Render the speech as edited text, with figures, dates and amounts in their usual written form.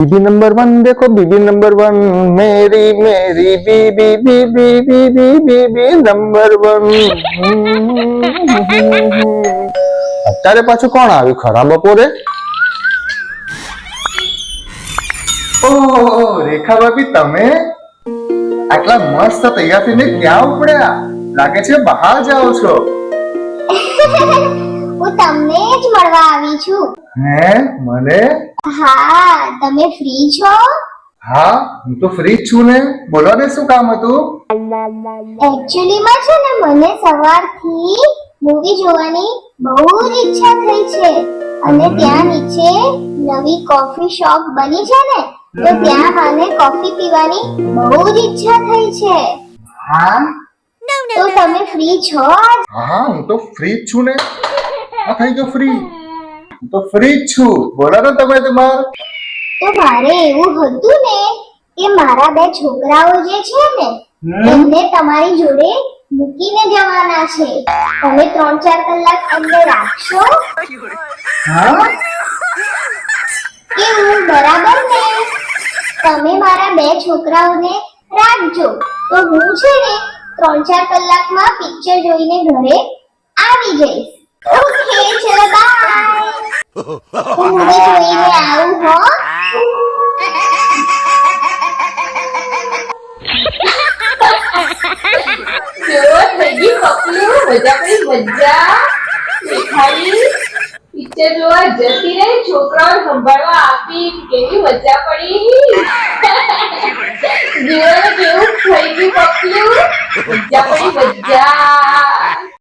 बीबी number one देखो बीबी number one मेरी मेरी बीबी बीबी बीबी बीबी नंबर वन અત્યારે પાછું કોણ આવ્યું ખરા બપોરે? ઓહ રેખા ભાભી તમે આટલા મસ્ત તૈયાર થઈને ક્યાં ઉપડ્યા? લાગે છે બહાર જાઓ છો. હું તમને જ મળવા આવી છું. હે મને? હા, તમે ફ્રી છો? હા હું તો ફ્રી જ છું ને. બોલો ને શું કામ હતું? એક્ચ્યુઅલી માં છે ને મને સવારથી મૂવી જોવાની બહુ જ ઈચ્છા થઈ છે અને ત્યાં નીચે નવી કોફી શોપ બની છે ને તો ત્યાં મને કોફી પીવાની બહુ જ ઈચ્છા થઈ છે. હા તો તમે ફ્રી છો આજ? હા હું તો ફ્રી જ છું ને. હા થઈ ગયો ફ્રી. હું તો ફ્રી જ છું. બોલો ને તમે તમાર. તો મારે એવું હતું ને કે મારા બે છોકરાઓ જે છે ને એમને તમારી જોડે મૂકીને જવાના છે. તમે 3-4 કલાક એમને રાખશો? હા કેવું બરાબર ને? તમે મારા બે છોકરાઓને રાખજો તો હું છે ને 3-4 કલાકમાં પિક્ચર જોઈને ઘરે આવી જઈશ. ઓકે ચલો બાય. હું મૂવી જોઈને આવું હો. કેવો થઈ ગઈ પકલું? મજા પડી મજા. દેખાડી પિક્ચર જોવા જતી રહી, છોકરાઓ સંભાળવા આપી, કેવી મજા પડી. જીવન કેવું થઈ ગયું પકલું? મજા પડી મજા.